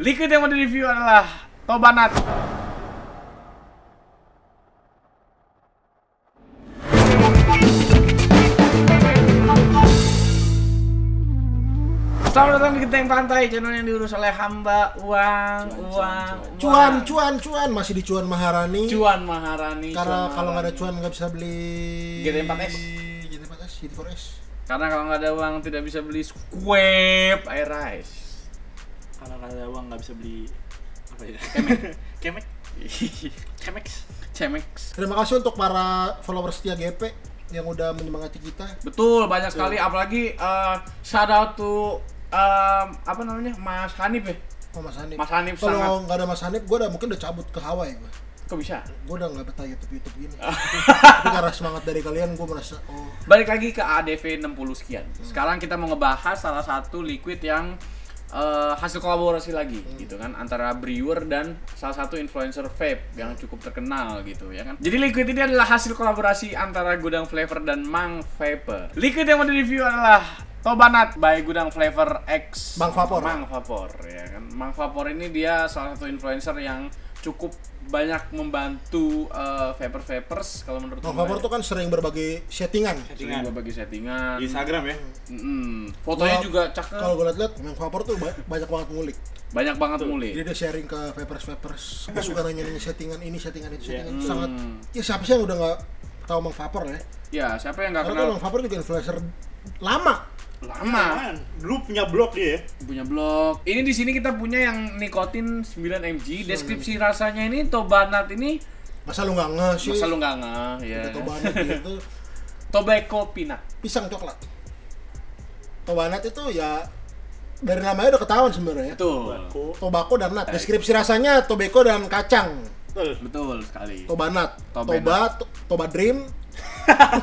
Liquid yang mau direview adalah Tobanat. Selamat datang di Genteng Pantai, channel yang diurus oleh hamba cuan masih di Cuan Maharani. Cuan Maharani. Karena kalau nggak ada cuan nggak bisa beli GT 4S. GT 4S, GT 4S. Karena kalau nggak ada uang tidak bisa beli Squab Air Rice. Karena nggak ada uang nggak bisa beli apa ya? Cemex. Terima kasih untuk para followers setia GP yang udah menyemangati kita. Betul, banyak sekali, apalagi shout out to apa namanya, Mas Hanif ya. Oh, Mas Hanif. Mas Hanif Kalau nggak ada Mas Hanif, gue mungkin udah cabut ke Hawaii gue. Kok bisa? Gue udah nggak betah YouTube gini. Tapi karena semangat dari kalian, gue merasa Balik lagi ke ADV 60 sekian. Sekarang kita mau ngebahas salah satu liquid yang hasil kolaborasi lagi gitu kan, antara brewer dan salah satu influencer vape yang cukup terkenal gitu ya kan. Jadi liquid ini adalah hasil kolaborasi antara Gudang Flavor dan Mang Vapor. Liquid yang mau direview adalah Tobanat by Gudang Flavor X Mang Vapor ya kan. Mang Vapor ini dia salah satu influencer yang cukup banyak membantu vapers kalau menurut Mang Vapor tuh kan sering berbagi settingan. Sering berbagi settingan di Instagram ya. Fotonya juga cakep. Kalau gue liat Mang Vapor tuh banyak banget ngulik. Banyak banget ngulik. Jadi dia sharing ke vapers. Dia suka nanya-nanya settingan ini, settingan itu, settingan itu. Sangat. Ya siapa sih yang udah nggak tahu Mang Vapor ya? Ya, siapa yang nggak Karena kenal? Mang Vapor juga influencer lama. Dulu punya blog dia ya. Punya blog. Ini di sini kita punya yang nikotin 9 mg. Deskripsi rasanya ini Tobanat ini. Masa lu nggak ngeh sih? Masa lu nggak ngeh ya. Tobanat itu Tobacco peanut. pisang coklat. Tobanat itu ya dari namanya udah ketahuan sebenarnya. Betul. Tobacco dan nut. Deskripsi rasanya tobacco dan kacang. Betul sekali. Tobanat. Tobanat. Toba Dream.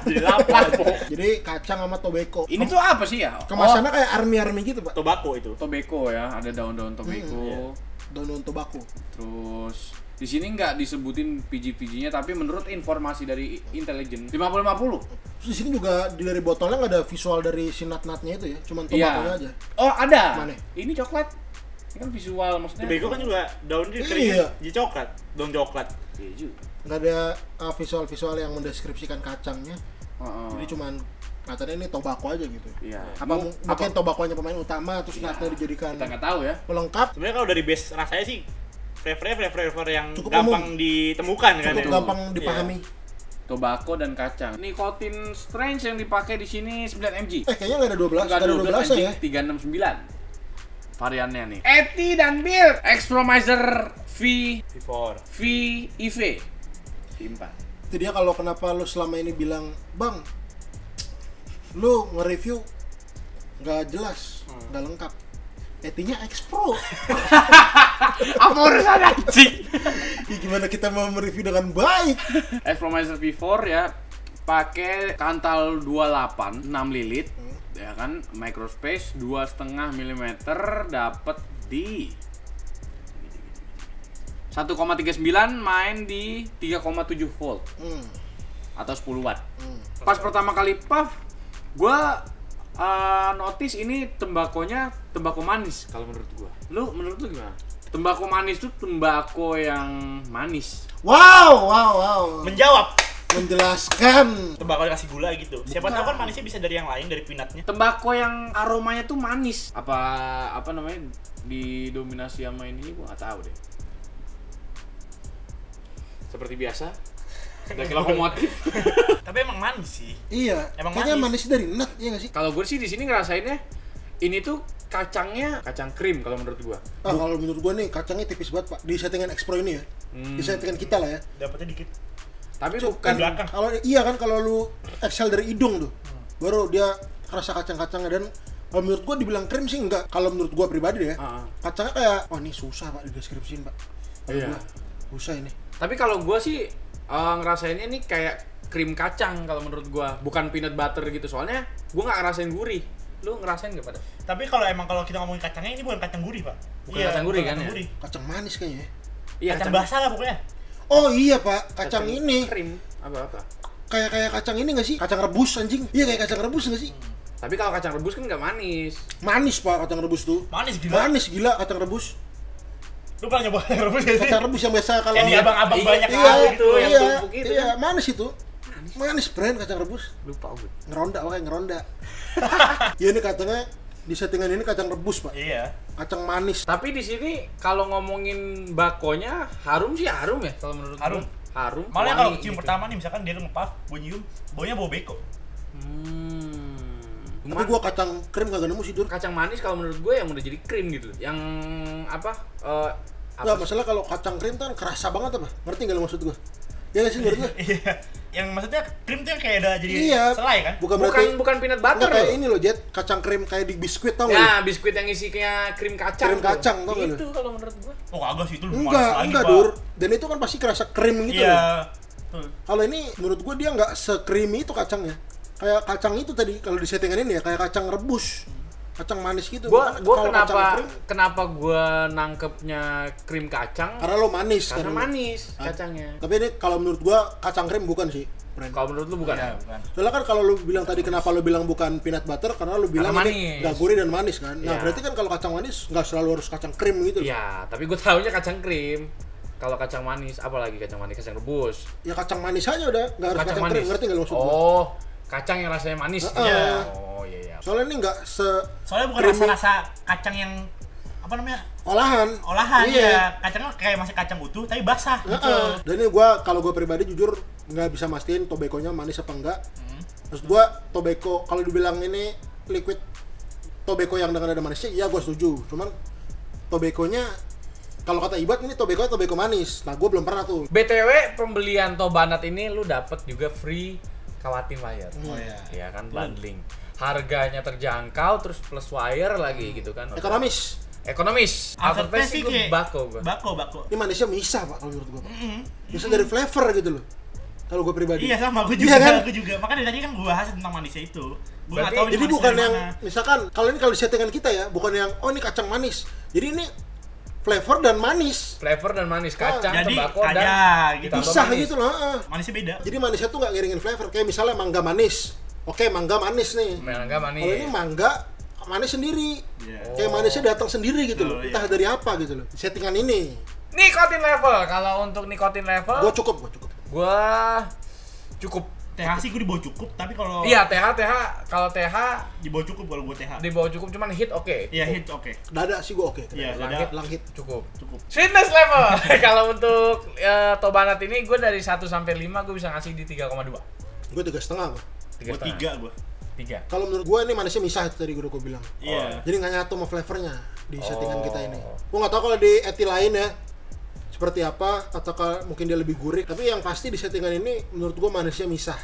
Jadi lapar, Po. Jadi kacang sama tobacco. Ini tuh apa sih ya? Kemasannya kayak army gitu, Pak. Tobacco itu. Tobacco ya, ada daun-daun tobacco. Daun-daun tobacco. Terus di sini nggak disebutin PG-PG-nya, tapi menurut informasi dari intelijen 50-50. Terus di sini juga dari botolnya nggak ada visual dari si nut-nutnya itu ya, cuman tobacco aja. Oh, ada. Mana? Ini coklat. Ini kan visual maksudnya. Tobacco kan juga daunnya kering. Iya. Jadi coklat, daun coklat. Iya juga. Nggak ada visual-visual yang mendeskripsikan kacangnya. Jadi cuman katanya ini tobacco aja gitu. Iya. Mungkin tobacco-nya pemain utama terus nutnya dijadikan Kita nggak tahu ya. pelengkap. Sebenarnya kalau dari base rasanya sih flavor yang Cukup gampang ditemukan kan Cukup ya. gampang dipahami. Tobacco dan kacang. Nikotin strange yang dipakai di sini 9 mg. Kayaknya nggak ada 12, Nggak nggak ada 12 ya. 369. Variannya nih. Eti dan Bill Expromiser V IV. Simpan. Itu dia kalau kenapa lu selama ini bilang, "Bang, lu nge-review nggak jelas, nggak lengkap." Etinya X Pro. Apa urusan anjing? Ya, gimana kita mau mereview dengan baik? Expromiser V4 ya, pakai kantal 28 6 lilit. Ya kan, microspace 2,5 mm dapat di 1,39 main di 3,7 volt atau 10 watt. Pas pertama kali puff, gua notice ini tembakonya tembakau manis kalau menurut gua. Menurut lu gimana? Tembakau manis tuh tembakau yang manis. Wow. Menjawab. Menjelaskan. Tembakau dikasih gula gitu. Siapa tahu kan manisnya bisa dari yang lain, dari peanutnya. Tembakau yang aromanya tuh manis. Apa namanya, didominasi sama ini gua nggak tahu deh. Seperti biasa, dari lokomotif. Tapi emang manis sih. Iya. Emang kayaknya manis. manisnya dari nut, iya nggak sih? Kalau gue sih di sini ngerasainnya, ini tuh kacangnya kacang krim kalau menurut gua. Kalau menurut gua nih kacangnya tipis banget, Pak. Di settingan X Pro ini ya. Di settingan kita lah ya. Dapatnya dikit. Tapi Kan bukan belakang. Kalau iya kan kalau lu Excel dari hidung tuh. Baru dia rasa kacang-kacangnya, dan kalau menurut gua dibilang krim sih enggak. Kalau menurut gua pribadi ya. Kacangnya kayak, wah ini susah, Pak, dideskripsiin, Pak. Iya. Susah ini. Tapi kalau gua sih ngerasainnya ini kayak krim kacang kalau menurut gua, bukan peanut butter gitu. Soalnya gua nggak ngerasain gurih. Lu ngerasain nggak pada? Tapi kalau kita ngomongin kacangnya, ini bukan kacang gurih, Pak. Bukan kacang gurih kan ya? Kacang manis kayaknya. Iya, Kacang basah lah pokoknya. Oh iya, Pak. Kacang ini krim apa? kayak kacang ini nggak sih? Kacang rebus anjing. Iya kayak kacang rebus nggak sih? Tapi kalau kacang rebus kan nggak manis. Manis, Pak, kacang rebus tuh. Manis gila. Manis gila kacang rebus. Lu pernah nyoba kacang rebus ya sih? Kacang rebus yang biasa kalau Yang di abang-abang banyak iya, kali itu, yang iya, tumpuk itu iya, kan. manis itu. Manis brand kacang rebus. Lupa gue. Ngeronda pakai ngeronda. Ya ini katanya di settingan ini kacang rebus, Pak. Iya. Kacang manis. Tapi di sini kalau ngomongin bakonya harum sih harum ya kalau menurut Harum. gue. Harum. Malah wangi kalau cium gitu. pertama nih misalkan dia ngepuff, gue nyium, baunya bau beko. Tapi gua kacang krim kagak nemu sih, Dur. Kacang manis kalau menurut gue yang udah jadi krim gitu. Yang apa? Enggak, masalah kalau kacang krim tuh kan kerasa banget apa? Ngerti enggak lo maksud gua? Ya nggak sih menurut lu? Iya. Yang maksudnya krim tuh yang kayak ada jadi Iya. selai kan? Bukan berarti bukan peanut butter enggak kayak loh. ini loh, Jet. Kacang krim kayak di biskuit tau nggak? Ya, biskuit yang isinya krim kacang. Krim kacang, tau nggak lu? Itu kalau menurut gua. Oh kagak sih itu lebih manis Enggak, lagi, enggak, Pak. Dur. Dan itu kan pasti kerasa krim gitu loh. Iya. Tuh. Kalau ini menurut gua dia nggak se-creamy itu kacangnya. Kayak kacang itu tadi kalau di settingan ini ya kayak kacang rebus. Kacang manis gitu. Gua Kalau kacang kenapa krim, kenapa gua nangkepnya krim kacang? karena lo manis Karena kan. manis kacangnya. Tapi ini kalau menurut gua kacang krim bukan sih, Friend. Kalau menurut lu bukan? Iya, bukan. Soalnya kan kalau lu bilang tadi kenapa lu bilang bukan peanut butter karena lu bilang Karena ini manis. nggak gurih dan manis kan. Nah, Iya. berarti kan kalau kacang manis nggak selalu harus kacang krim gitu. Iya, tapi gue taunya kacang krim. Kalau kacang manis, apalagi kacang manis, kacang rebus. Ya kacang manis aja udah, nggak harus kacang krim, ngerti nggak lu maksud gua? Oh, kacang yang rasanya manis. Iya. Oh, iya iya. Soalnya ini nggak Soalnya bukan creamy. rasa-rasa kacang yang apa namanya? Iya. Olahan ya. Kacangnya kayak masih kacang utuh tapi basah gitu. Dan ini gua kalau gua pribadi jujur nggak bisa mastiin tobekonya manis apa enggak. Terus gua tobeko kalau dibilang ini liquid tobeko yang dengan ada manisnya, iya gua setuju. Cuman tobekonya kalau kata Ibat ini tobeko manis. Nah, gua belum pernah tuh. BTW pembelian Tobanat ini lu dapat juga free kawatin wire. Oh iya. Iya kan bundling. Harganya terjangkau terus plus wire lagi gitu kan. Ekonomis. Ekonomis. Aftertaste sih gue bako gua. Bako. Ini manisnya misah, Pak, kalau menurut gua, Pak. Bisa dari flavor gitu loh. Kalau gua pribadi. Iya sama, gue Iya juga, kan? gue juga. Makanya dari tadi kan gue bahas tentang manisnya itu. Gue nggak Berarti- tahu ini Jadi manis bukan dari yang mana. misalkan kalau di settingan kita ya, bukan yang oh ini kacang manis. Jadi ini flavor dan manis. Flavor dan manis kacang, Jadi tembakau ada dan gitu. ditambah Pisah manis. gitu loh, heeh. Manisnya beda. Jadi manisnya tuh nggak ngiringin flavor. Kayak misalnya mangga manis. Oke, mangga manis nih. Mangga manis. Kalau ini mangga manis sendiri. Iya. Kayak manisnya datang sendiri gitu loh. Oh, iya. Entah dari apa gitu loh. Settingan ini. Nikotin level. Kalau untuk nikotin level, Gua cukup. gua cukup. TH sih gue di bawah cukup, tapi kalau Iya, TH kalau TH di bawah cukup kalau gue TH. di bawah cukup cuman hit oke. Iya hit oke. Dada sih gua oke. Iya, Langit dada Langit. cukup. cukup. Sweetness level. Kalau untuk Tobanat ini gue dari 1 sampai 5 gue bisa ngasih di 3,2. Gua 3,5 gua. Gue 3 gue. 3. Kalau menurut gua ini manisnya misah itu tadi gua bilang. Iya. Jadi nggak nyatu sama flavornya di settingan kita ini. Oh. Gua nggak tahu kalau di eti lain ya seperti apa atau mungkin dia lebih gurih. Tapi yang pasti di settingan ini menurut gua manisnya misah.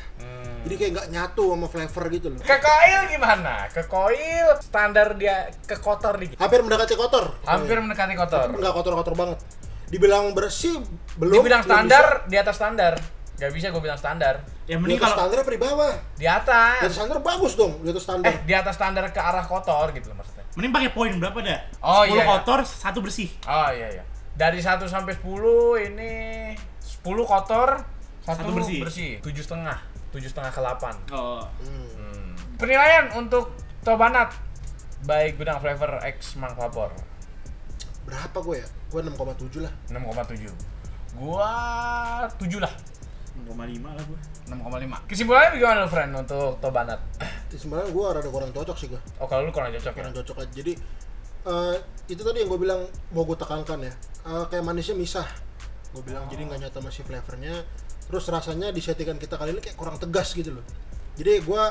Jadi kayak nggak nyatu sama flavor gitu loh. Ke koil gimana? Ke koil standar dia ke kotor dikit. Hampir mendekati kotor. Hampir mendekati kotor. Nggak kotor-kotor banget. Dibilang bersih belum. Dibilang belum standar, di atas standar. Gak bisa gue bilang standar. Ya bisa. Di mending atas kalau standar apa di bawah? Di Di atas atas. standar bagus dong. Di atas standar. Di atas standar ke arah kotor gitu loh maksudnya. mending pakai poin berapa dah? Oh, 10 iya, iya. kotor, 1 bersih. Oh iya iya. Dari 1 sampai 10 ini 10 kotor, 1 Satu bersih. bersih. 7,5. 7,5 ke 8. Oh. Penilaian untuk Tobanat baik Gudang Flavor X Mang Vapor Berapa gue ya? Gue 6,7 lah. 6,7. Gua 7 lah. 6,5 lah gue. 6,5. Kesimpulannya gimana lu, friend, untuk Tobanat? Sebenarnya gue rada kurang cocok sih gue. Oh, kalau lu kurang cocok ya? Kurang cocok aja. Jadi itu tadi yang gue bilang mau gue tekankan ya. Kayak manisnya misah. Gue bilang jadi nggak nyata masih flavornya. Terus rasanya di settingan kita kali ini kayak kurang tegas gitu loh. Jadi gue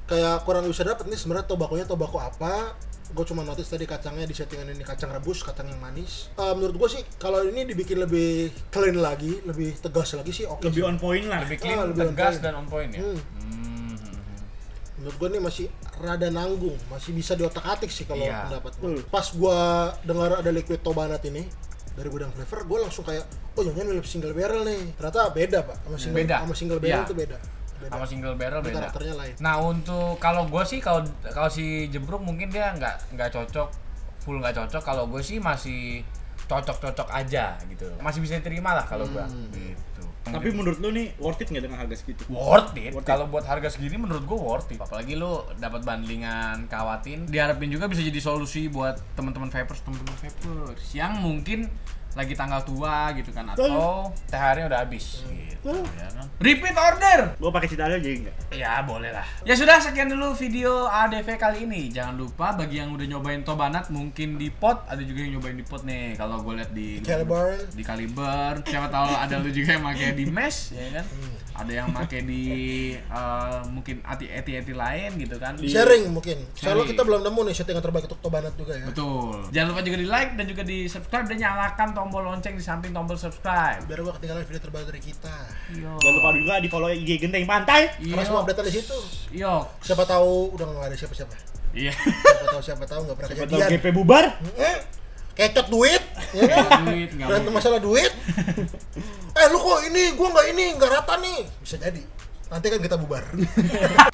kayak kurang bisa dapet nih sebenarnya tobako apa. Gue cuma notice tadi kacangnya di settingan ini kacang rebus, kacang yang manis. Menurut gue sih kalau ini dibikin lebih clean lagi, lebih tegas lagi sih oke. Lebih sih. on point lah. Lebih clean, lebih on tegas, point. dan on point ya? Menurut gue nih masih rada nanggung, masih bisa diotak-atik sih kalau Iya. pendapat gue. Pas gue dengar ada liquid Tobanat ini dari Gudang Flavor, gue langsung kayak, oh jangan mirip single barrel nih. Ternyata beda pak, sama single barrel Iya. itu beda. Sama single barrel Ini beda. karakternya lain. Nah, untuk kalau gue sih kalau si Jebruk mungkin dia nggak cocok, full nggak cocok. Kalau gue sih masih cocok-cocok aja gitu. Masih bisa diterima lah kalau gua gitu. Tapi menurut lu nih worth it nggak dengan harga segitu? Worth it. Kalau buat harga segini menurut gua worth it. Apalagi lu dapat bundlingan kawatin, diharapin juga bisa jadi solusi buat teman-teman vapers yang mungkin lagi tanggal tua gitu kan, atau THR-nya udah habis gitu ya kan. Repeat order. Gua pakai Citadel jadi enggak? Ya boleh lah. Ya sudah, sekian dulu video ADV kali ini. Jangan lupa bagi yang udah nyobain Tobanat mungkin di pot, ada juga yang nyobain di pot nih. Kalau gue lihat di Caliber, siapa tahu ada lu juga yang pakai di mesh ya kan. Ada yang pakai di mungkin eti lain gitu kan. Sharing mungkin. Soalnya kita belum nemu nih settingan terbaik untuk Tobanat juga ya. Betul. Jangan lupa juga di like dan juga di subscribe dan nyalakan tombol lonceng di samping tombol subscribe. Biar gak ketinggalan video terbaru dari kita. Yo. Jangan lupa juga di follow IG Genteng Pantai. Karena semua update di situ. Yo. Siapa tahu udah nggak ada siapa-siapa. Iya. Siapa tahu nggak pernah Siapa tahu kejadian. GP bubar. Kecot duit, ya kan? Duit enggak. Berantem masalah duit. Lu kok ini, gua nggak rata nih. Bisa jadi. Nanti kan kita bubar.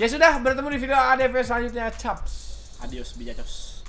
Ya sudah, bertemu di video ADV selanjutnya. Caps. Adios bijacos.